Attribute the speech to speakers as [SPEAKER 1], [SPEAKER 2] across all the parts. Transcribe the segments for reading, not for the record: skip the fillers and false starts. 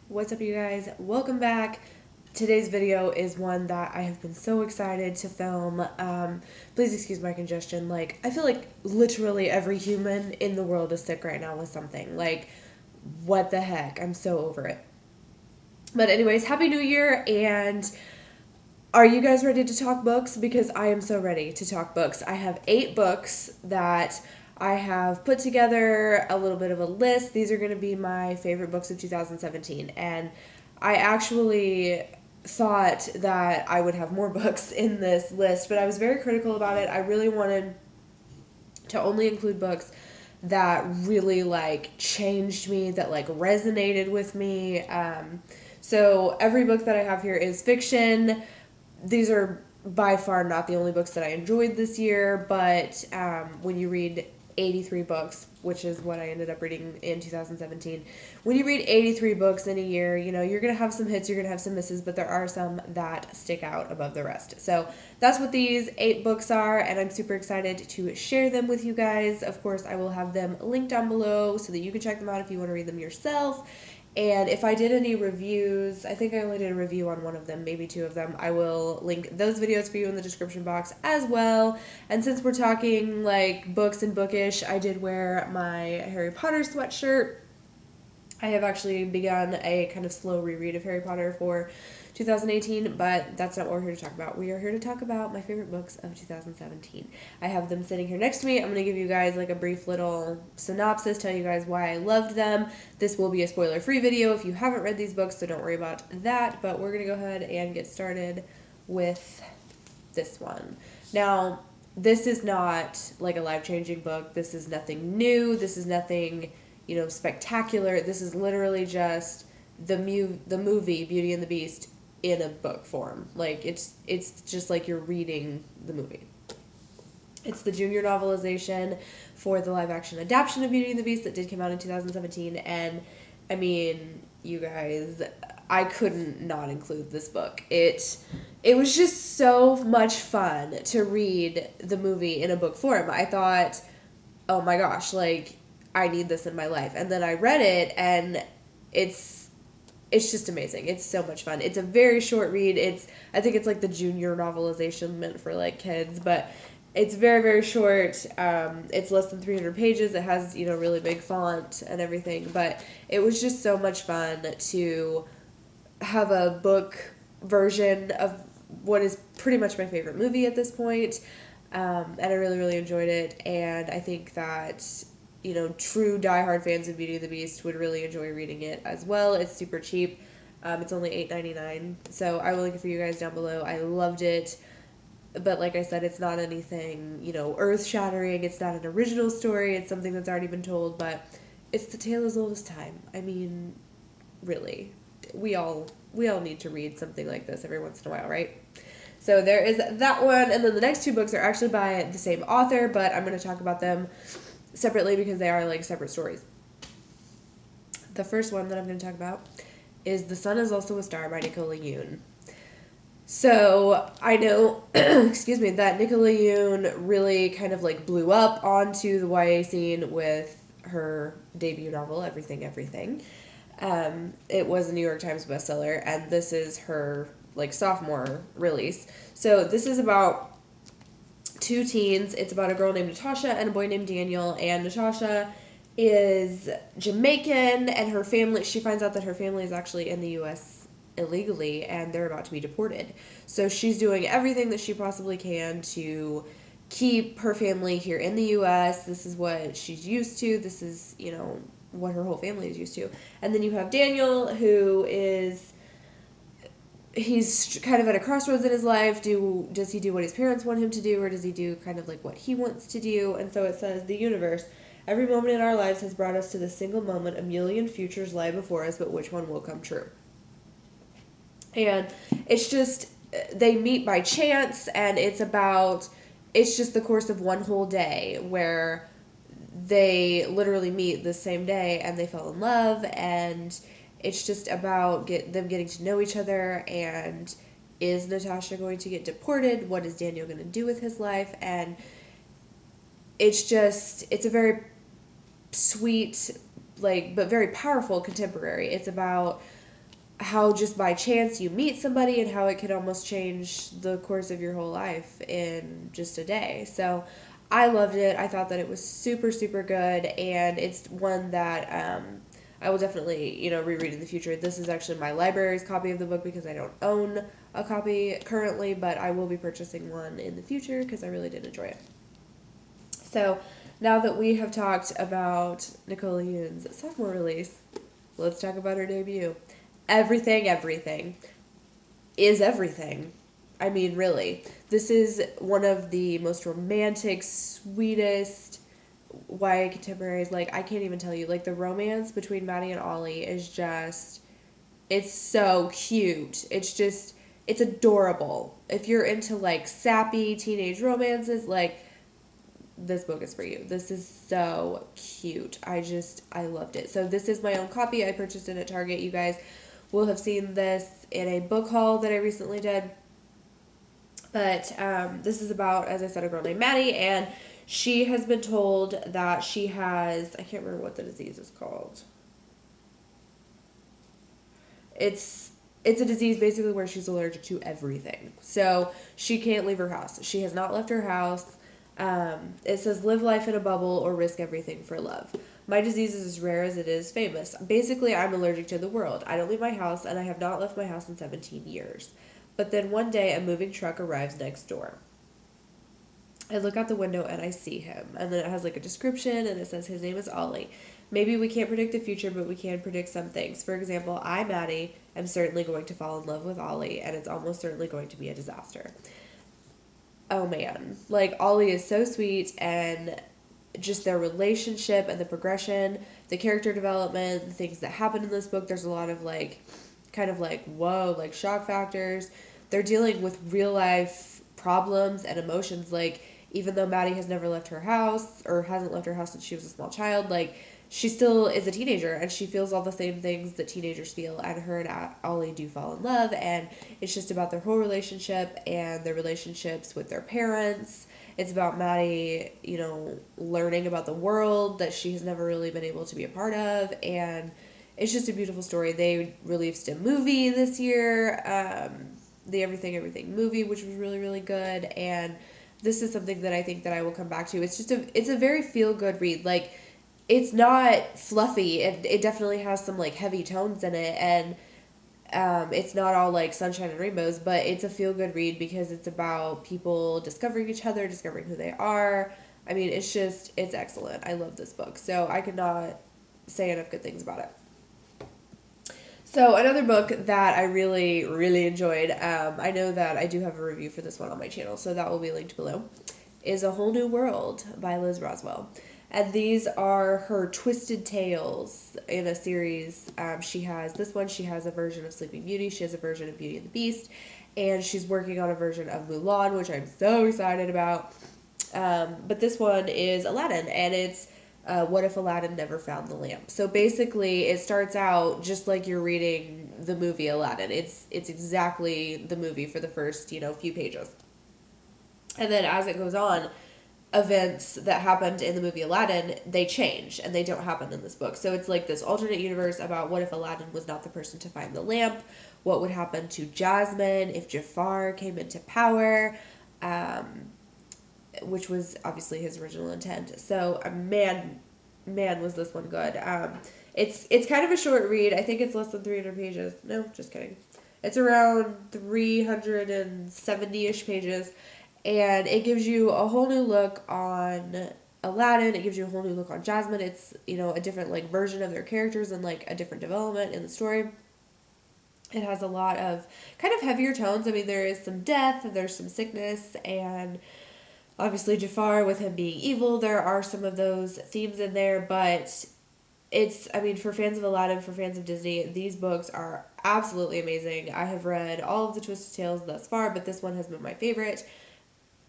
[SPEAKER 1] What's up, you guys? Welcome back. Today's video is one that I have been so excited to film. Please excuse my congestion. I feel like literally every human in the world is sick right now with something. What the heck? I'm so over it. But anyways, Happy New Year, and are you guys ready to talk books? Because I am so ready to talk books. I have 8 books that I have put together, a little bit of a list. These are going to be my favorite books of 2017. And I actually thought that I would have more books in this list, but I was very critical about it. I really wanted to only include books that really changed me, that resonated with me. So every book that I have here is fiction. These are by far not the only books that I enjoyed this year, but when you read 83 books, which is what I ended up reading in 2017, when you read 83 books in a year, you're going to have some hits, you're going to have some misses, but there are some that stick out above the rest. So that's what these 8 books are, and I'm super excited to share them with you guys. Of course, I will have them linked down below so that you can check them out if you want to read them yourself. And if I did any reviews, I think I only did a review on one of them, maybe 2 of them. I will link those videos for you in the description box as well. And since we're talking books and bookish, I did wear my Harry Potter sweatshirt. I have actually begun a kind of slow reread of Harry Potter for 2018, but that's not what we're here to talk about. We are here to talk about my favorite books of 2017. I have them sitting here next to me. I'm going to give you guys a brief little synopsis, tell you guys why I loved them. This will be a spoiler-free video if you haven't read these books, so don't worry about that, but we're going to go ahead and get started with this one. Now, this is not a life-changing book. This is nothing new. This is nothing spectacular. This is literally just the movie Beauty and the Beast in a book form. It's just like you're reading the movie. It's the junior novelization for the live action adaptation of Beauty and the Beast that did come out in 2017, and I mean, you guys, I couldn't not include this book. It was just so much fun to read the movie in a book form. I thought, oh my gosh, I need this in my life. And then I read it, and it's just amazing. It's so much fun. It's a very short read. I think it's the junior novelization meant for kids, but it's very, very short. It's less than 300 pages. It has really big font and everything, but it was just so much fun to have a book version of what is pretty much my favorite movie at this point. And I really, really enjoyed it, and I think that true diehard fans of Beauty and the Beast would really enjoy reading it as well. It's super cheap. It's only $8.99, so I will link it for you guys down below. I loved it, but like I said, it's not anything, earth-shattering. It's not an original story. It's something that's already been told, but it's the tale as old as time. I mean, really, we all need to read something like this every once in a while, right? So there is that one, and then the next 2 books are actually by the same author, but I'm going to talk about them separately because they are separate stories. The first one that I'm going to talk about is The Sun Is Also a Star by Nicola Yoon. So I know, excuse me, that Nicola Yoon really kind of blew up onto the YA scene with her debut novel, Everything, Everything. It was a New York Times bestseller, and this is her sophomore release. So this is about 2 teens. It's about a girl named Natasha and a boy named Daniel, and Natasha is Jamaican, and her family, she finds out that her family is actually in the U.S. illegally, and they're about to be deported. So she's doing everything that she possibly can to keep her family here in the U.S. This is what she's used to. This is, what her whole family is used to. And then you have Daniel, who is, he's kind of at a crossroads in his life. Does he do what his parents want him to do, or does he do kind of what he wants to do? And so it says, the universe, every moment in our lives has brought us to this single moment. A million futures lie before us, but which one will come true? And it's just, they meet by chance, and it's just the course of one whole day where they literally meet the same day and they fell in love, and it's just about them getting to know each other. And is Natasha going to get deported? What is Daniel going to do with his life? And it's a very sweet, but very powerful contemporary. It's about how just by chance you meet somebody and how it can almost change the course of your whole life in just a day. So I loved it. I thought that it was super, super good, and it's one that I will definitely, reread in the future. This is actually my library's copy of the book because I don't own a copy currently, but I will be purchasing one in the future because I really did enjoy it. So now that we have talked about Nicole Yoon's sophomore release, let's talk about her debut. Everything, everything is everything. I mean, really. This is one of the most romantic, sweetest YA contemporaries. Like, I can't even tell you. Like, the romance between Maddie and Ollie is just, it's so cute. It's adorable. If you're into, like, sappy teenage romances, like, this book is for you. This is so cute. I loved it. So this is my own copy. I purchased it at Target. You guys will have seen this in a book haul that I recently did. But this is about, as I said, a girl named Maddie, and she has been told that she has, I can't remember what the disease is called. It's a disease basically where she's allergic to everything. So she can't leave her house. She has not left her house. It says live life in a bubble or risk everything for love. My disease is as rare as it is famous. Basically, I'm allergic to the world. I don't leave my house, and I have not left my house in 17 years. But then one day, a moving truck arrives next door. I look out the window and I see him. And then it has like a description, and it says his name is Ollie. Maybe we can't predict the future, but we can predict some things. For example, I, Maddie, am certainly going to fall in love with Ollie, and it's almost certainly going to be a disaster. Oh man. Like, Ollie is so sweet, and just their relationship and the progression, the character development, the things that happen in this book, there's a lot of like, kind of like, whoa, like shock factors. They're dealing with real life problems and emotions. Like, even though Maddie has never left her house or hasn't left her house since she was a small child, like, she still is a teenager and she feels all the same things that teenagers feel. And her and Ollie do fall in love, and it's just about their whole relationship and their relationships with their parents. It's about Maddie, learning about the world that she has never really been able to be a part of, and it's just a beautiful story. They released a movie this year, the Everything Everything movie, which was really, really good, and this is something that I think that I will come back to. It's a very feel good read. Like, it's not fluffy. It definitely has some like heavy tones in it, and it's not all like sunshine and rainbows, but it's a feel good read because it's about people discovering each other, discovering who they are. I mean, it's excellent. I love this book, so I could not say enough good things about it. So another book that I really, really enjoyed, I know that I do have a review for this one on my channel, so that will be linked below, is A Whole New World by Liz Roswell. And these are her twisted tales in a series. She has this one, she has a version of Sleeping Beauty, she has a version of Beauty and the Beast, and she's working on a version of Mulan, which I'm so excited about. But this one is Aladdin, and it's what if Aladdin never found the lamp? So basically, it starts out just like you're reading the movie Aladdin. It's exactly the movie for the first few pages, and then as it goes on, events that happened in the movie Aladdin, they change and they don't happen in this book. So it's like this alternate universe about what if Aladdin was not the person to find the lamp, what would happen to Jasmine if Jafar came into power, which was obviously his original intent. So man, was this one good. It's kind of a short read. I think it's less than 300 pages. No, just kidding. It's around 370-ish pages, and it gives you a whole new look on Aladdin. It gives you a whole new look on Jasmine. It's a different like version of their characters and like a different development in the story. It has a lot of kind of heavier tones. I mean, there is some death, there's some sickness, and obviously Jafar with him being evil. There are some of those themes in there, but I mean, for fans of Aladdin, for fans of Disney, these books are absolutely amazing. I have read all of the Twisted Tales thus far, but this one has been my favorite.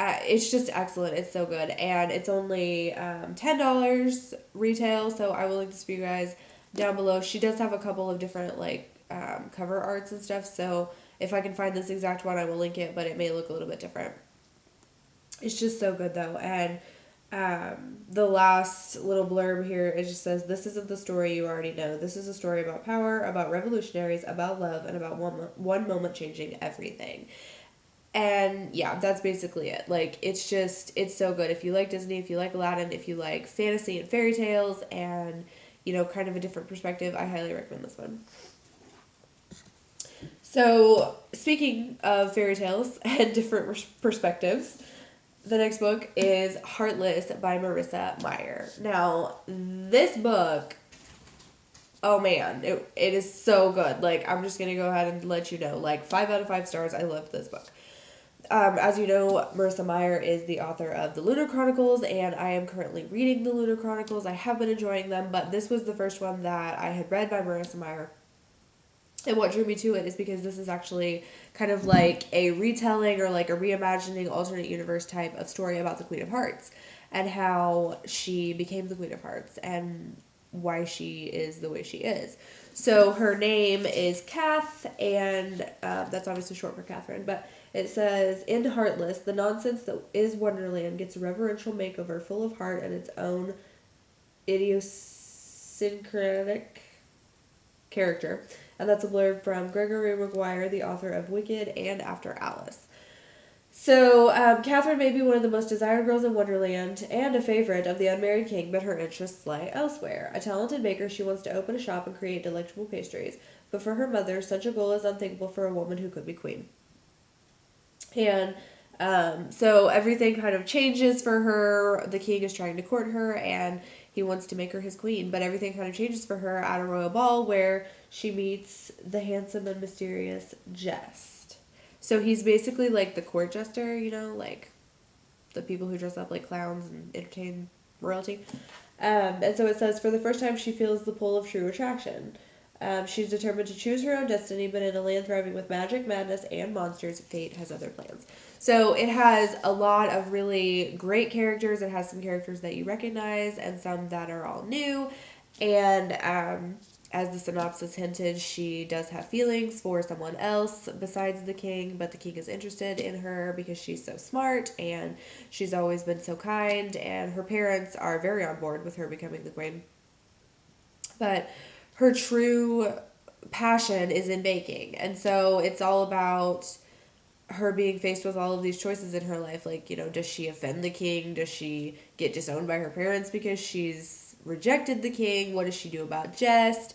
[SPEAKER 1] It's just excellent. It's so good. And it's only $10 retail, so I will link this for you guys down below. She does have a couple of different, like, cover arts and stuff, so if I can find this exact one, I will link it, but it may look a little bit different. It's just so good, though, and The last little blurb here, it just says, "This isn't the story you already know. This is a story about power, about revolutionaries, about love, and about one moment changing everything." And yeah, that's basically it. Like, it's so good. If you like Disney, if you like Aladdin, if you like fantasy and fairy tales and, kind of a different perspective, I highly recommend this one. So, speaking of fairy tales and different perspectives, the next book is Heartless by Marissa Meyer. Now, this book, oh man, it is so good. Like, I'm just going to go ahead and let you know. Like, 5 out of 5 stars. I love this book. As you know, Marissa Meyer is the author of the Lunar Chronicles, and I am currently reading the Lunar Chronicles. I have been enjoying them, but this was the first one that I had read by Marissa Meyer. And what drew me to it is because this is actually kind of like a retelling or like a reimagining alternate universe type of story about the Queen of Hearts and how she became the Queen of Hearts and why she is the way she is. So her name is Kath, and that's obviously short for Catherine, but it says, "In Heartless, the nonsense that is Wonderland gets a reverential makeover full of heart and its own idiosyncratic character." And that's a blurb from Gregory Maguire, the author of Wicked and After Alice. So, Catherine may be one of the most desired girls in Wonderland and a favorite of the unmarried king, but her interests lie elsewhere. A talented baker, she wants to open a shop and create delectable pastries. But for her mother, such a goal is unthinkable for a woman who could be queen. And so everything kind of changes for her. The king is trying to court her, and he wants to make her his queen. But everything kind of changes for her at a royal ball where she meets the handsome and mysterious Jest. So he's basically like the court jester, like the people who dress up like clowns and entertain royalty. And so it says, for the first time, she feels the pull of true attraction. She's determined to choose her own destiny, but in a land thriving with magic, madness, and monsters, fate has other plans. So it has a lot of really great characters. It has some characters that you recognize and some that are all new. And as the synopsis hinted, she does have feelings for someone else besides the king, but the king is interested in her because she's so smart and she's always been so kind, and her parents are very on board with her becoming the queen. But her true passion is in baking, and so it's all about her being faced with all of these choices in her life. Like, does she offend the king? Does she get disowned by her parents because she's rejected the king? What does she do about Jest?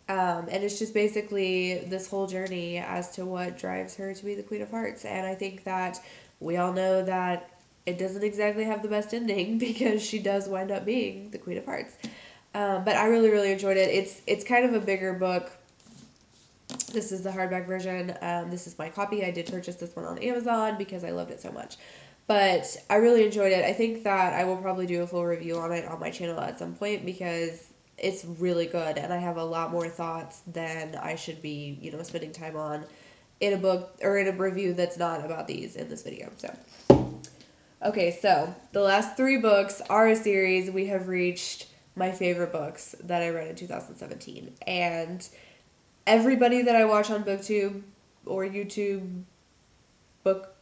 [SPEAKER 1] And it's just basically this whole journey as to what drives her to be the Queen of Hearts. And I think that we all know that it doesn't exactly have the best ending because she does wind up being the Queen of Hearts. But I really, really enjoyed it. It's kind of a bigger book. This is the hardback version. This is my copy. I did purchase this one on Amazon because I loved it so much. But I really enjoyed it. I think that I will probably do a full review on it on my channel at some point because it's really good and I have a lot more thoughts than I should be, spending time on in a book or in a review that's not about these in this video. So, okay, so the last 3 books are a series. We have reached my favorite books that I read in 2017. And everybody that I watch on BookTube or YouTube book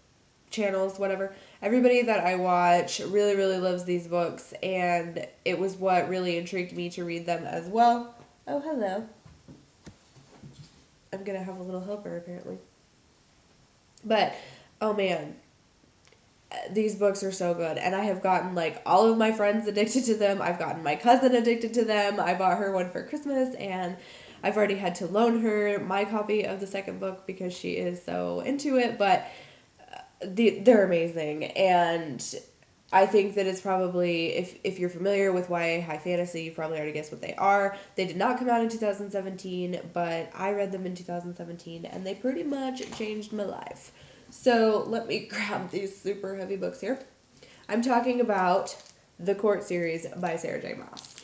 [SPEAKER 1] channels, whatever, everybody that I watch really, really loves these books, and it was what really intrigued me to read them as well. Oh, hello. I'm gonna have a little helper, apparently. But, oh man, these books are so good, and I have gotten, like, all of my friends addicted to them. I've gotten my cousin addicted to them. I bought her one for Christmas, and I've already had to loan her my copy of the second book because she is so into it, but they're amazing, and I think that it's probably, if you're familiar with YA high fantasy, you've probably already guessed what they are. They did not come out in 2017, but I read them in 2017, and they pretty much changed my life. So let me grab these super heavy books here. I'm talking about the Court series by Sarah J. Maas.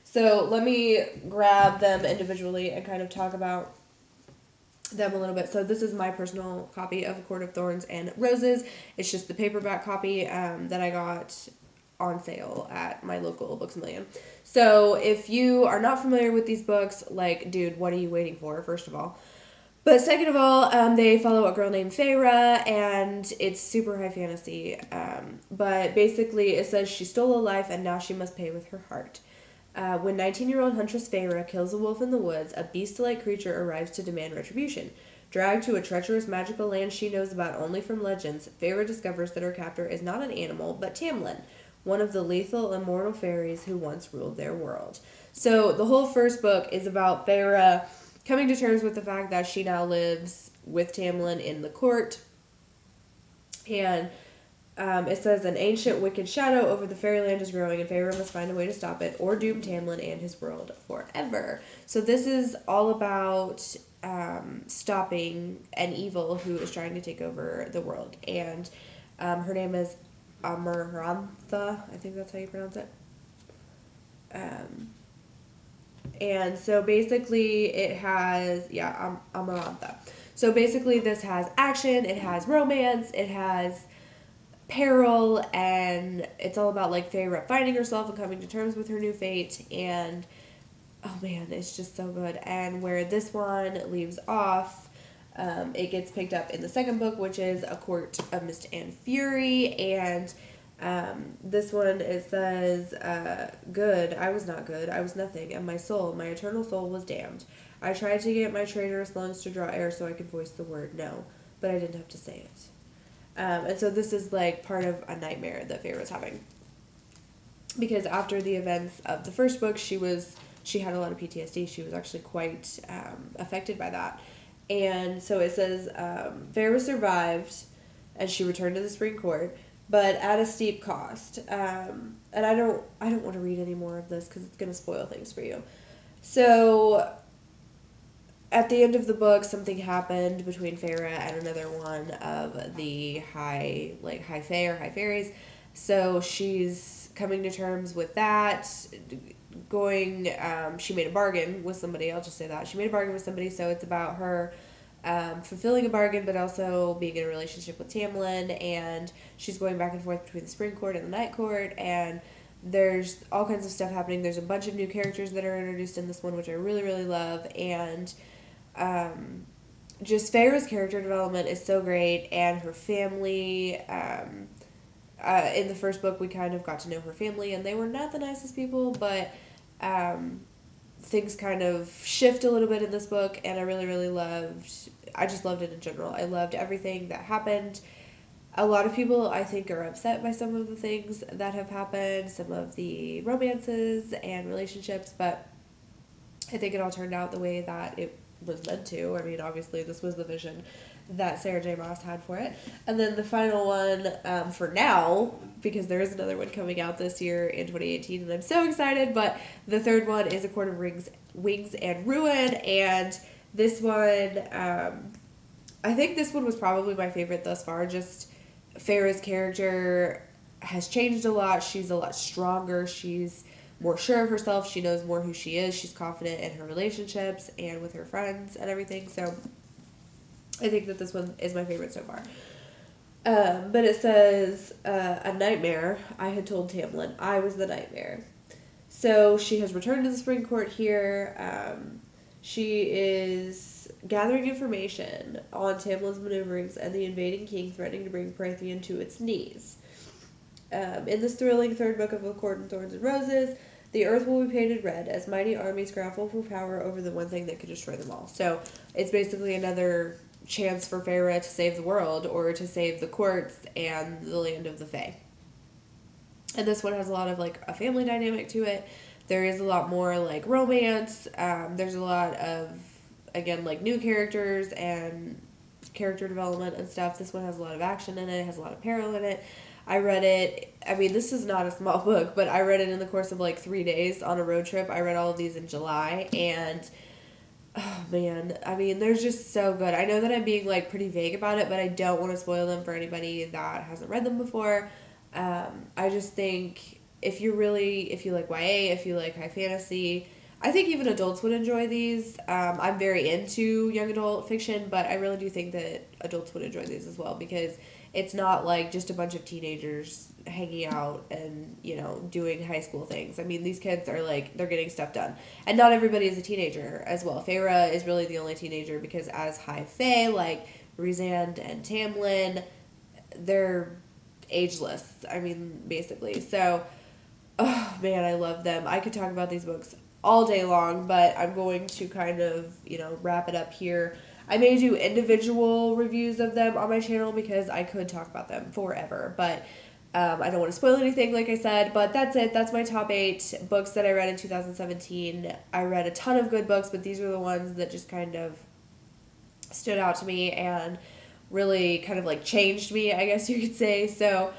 [SPEAKER 1] So let me grab them individually and kind of talk about them a little bit. So this is my personal copy of A Court of Thorns and Roses. It's just the paperback copy that I got on sale at my local Books A Million. So if you are not familiar with these books, like, dude, what are you waiting for, first of all? But second of all, they follow a girl named Feyre, and it's super high fantasy. But basically, it says she stole a life, and now she must pay with her heart. When 19-year-old Huntress Feyre kills a wolf in the woods, a beast-like creature arrives to demand retribution. Dragged to a treacherous magical land she knows about only from legends, Feyre discovers that her captor is not an animal, but Tamlin, one of the lethal immortal fairies who once ruled their world. So the whole first book is about Feyre coming to terms with the fact that she now lives with Tamlin in the court. And it says an ancient wicked shadow over the fairyland is growing, and Feyre must find a way to stop it or doom Tamlin and his world forever. So this is all about stopping an evil who is trying to take over the world. And her name is Amarantha. I think that's how you pronounce it. And so basically it has, Amarantha. So basically this has action, it has romance, it has peril, and it's all about like Feyre finding herself and coming to terms with her new fate. And oh man, it's just so good. And where this one leaves off, it gets picked up in the second book, which is A Court of Mist and Fury. And this one, it says, good, I was not good, I was nothing, and my soul, my eternal soul, was damned. I tried to get my traitorous lungs to draw air so I could voice the word no, but I didn't have to say it. And so this is like part of a nightmare that Feyre was having. Because after the events of the first book, she had a lot of PTSD. She was actually quite affected by that. And so it says, Feyre survived, and she returned to the Spring Court, but at a steep cost. And I don't want to read any more of this because it's going to spoil things for you. So at the end of the book, something happened between Feyre and another one of the high fae or high fairies. So she's coming to terms with that. She made a bargain with somebody. I'll just say that she made a bargain with somebody. So it's about her fulfilling a bargain, but also being in a relationship with Tamlin, and she's going back and forth between the Spring Court and the Night Court, and there's all kinds of stuff happening. There's a bunch of new characters that are introduced in this one, which I really, really love, and just Feyre's character development is so great, and her family. In the first book, we kind of got to know her family, and they were not the nicest people, but things kind of shift a little bit in this book, and I just loved it in general. I loved everything that happened. A lot of people, I think, are upset by some of the things that have happened, some of the romances and relationships, but I think it all turned out the way that it was meant to. I mean, obviously, this was the vision that Sarah J. Maas had for it. And then the final one, for now, because there is another one coming out this year in 2018, and I'm so excited, but the third one is A Court of Wings and Ruin, and this one, I think this one was probably my favorite thus far. Just Feyre's character has changed a lot. She's a lot stronger. She's more sure of herself. She knows more who she is. She's confident in her relationships and with her friends and everything. So I think that this one is my favorite so far. But it says, a nightmare. I had told Tamlin I was the nightmare. So she has returned to the Spring Court here. She is gathering information on Tamlin's maneuverings and the invading king threatening to bring Prythian to its knees. In this thrilling third book of A Court of Thorns and Roses, the earth will be painted red as mighty armies grapple for power over the one thing that could destroy them all. So it's basically another chance for Feyre to save the world, or to save the courts and the land of the Fae. And this one has a lot of like a family dynamic to it. There is a lot more like romance. There's a lot of, again, like new characters and character development and stuff. This one has a lot of action in it. It has a lot of peril in it. I read it, I mean, this is not a small book, but I read it in the course of like 3 days on a road trip. I read all of these in July, and oh man, I mean, they're just so good. I know that I'm being like pretty vague about it, but I don't want to spoil them for anybody that hasn't read them before. I just think if you like YA, if you like high fantasy, I think even adults would enjoy these. I'm very into young adult fiction, but I really do think that adults would enjoy these as well, because it's not like just a bunch of teenagers hanging out and, you know, doing high school things. I mean, these kids are like, they're getting stuff done. And not everybody is a teenager as well. Feyre is really the only teenager because as High Fae, like Rhysand and Tamlin, they're ageless. I mean, basically. So, oh man, I love them. I could talk about these books all day long, but I'm going to kind of, you know, wrap it up here. I may do individual reviews of them on my channel because I could talk about them forever, but I don't want to spoil anything, like I said, but that's it. That's my top 8 books that I read in 2017. I read a ton of good books, but these were the ones that just kind of stood out to me and really kind of like changed me, I guess you could say. So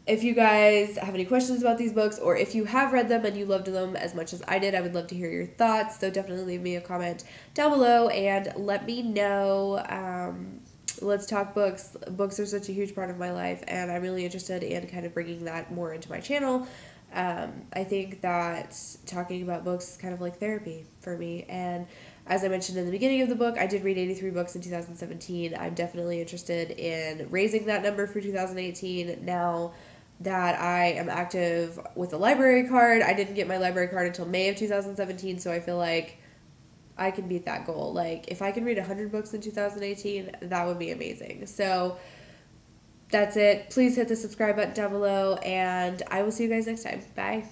[SPEAKER 1] if you guys have any questions about these books, or if you have read them and you loved them as much as I did, I would love to hear your thoughts. So definitely leave me a comment down below and let me know. Let's talk books. Books are such a huge part of my life, and I'm really interested in kind of bringing that more into my channel. I think that talking about books is kind of like therapy for me. And as I mentioned in the beginning of the book, I did read 83 books in 2017. I'm definitely interested in raising that number for 2018 now that I am active with a library card. I didn't get my library card until May of 2017, so I feel like I can beat that goal. Like, if I can read 100 books in 2018, that would be amazing. So, that's it. Please hit the subscribe button down below, and I will see you guys next time. Bye.